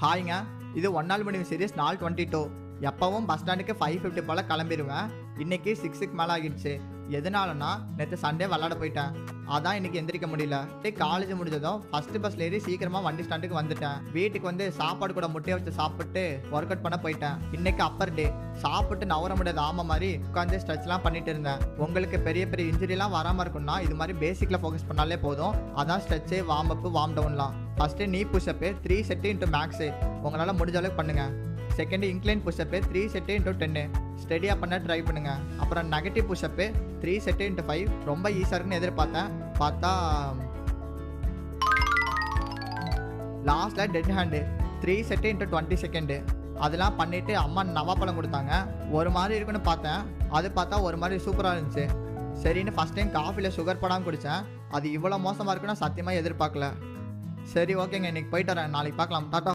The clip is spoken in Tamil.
ஹாய்ங்க, இது ஒன்னால் முடிவு சீரிஸ் நாள் 22. எப்பவும் பஸ் ஸ்டாண்டுக்கு 5:50 போல கிளம்பிடுவேன். இன்னைக்கு 6க்கு மேலே ஆகிடுச்சு. எதனாலனா நேற்று சண்டே விளாட போயிட்டேன். அதான் இன்னைக்கு எந்திரிக்க முடியல. காலேஜ் முடிஞ்சதும் ஃபர்ஸ்ட் பஸ்ல ஏறி சீக்கிரமா வண்டி ஸ்டாண்டுக்கு வந்துட்டேன். வீட்டுக்கு வந்து சாப்பாடு கூட முட்டையை வச்சு சாப்பிட்டு ஒர்க் அவுட் பண்ண போயிட்டேன். இன்னைக்கு அப்பர் டே. சாப்பிட்டு நவர முடியாத ஆமை மாதிரி உட்காந்து ஸ்ட்ரெச்லாம் பண்ணிட்டு இருந்தேன். உங்களுக்கு பெரிய பெரிய இன்ஜுரிலாம் வராமல் இருக்கும்னா இது மாதிரி பேசிக்ல ஃபோக்கஸ் பண்ணாலே போதும். அதான் ஸ்ட்ரெச்சு, வார்ம் அப், வார்ம் டவுன்லாம். ஃபர்ஸ்ட் நீ புஷ்அப் 3 செட் இன்ட்டு மேக்ஸ் உங்களால் முடிஞ்ச அளவுக்கு பண்ணுங்க. Second incline push up 3 set into 10 ஸ்டெடியாக பண்ண ட்ரை பண்ணுங்க. அப்புறம் நெகட்டிவ் புஷ்அப் 3 செட் இன்ட்டு 5 ரொம்ப ஈஸியாக இருக்குன்னு எதிர்பார்த்தேன். பார்த்தா லாஸ்ட்டில் dead hand 3 set into 20 second அதெல்லாம் பண்ணிவிட்டு அம்மா நவாப்பழம் கொடுத்தாங்க. ஒரு மாதிரி இருக்குன்னு பார்த்தேன். அது பார்த்தா ஒரு மாதிரி சூப்பராக இருந்துச்சு. சரின்னு ஃபஸ்ட் டைம் காஃபியில் சுகர் போடாமல் குடித்தேன். அது இவ்வளோ மோசமாக இருக்குன்னு சத்தியமாக எதிர்பார்க்கல. சரி, ஓகேங்க, இன்னைக்கு போயிட்டு வரேன். நாளைக்கு பார்க்கலாம். டாட்டா.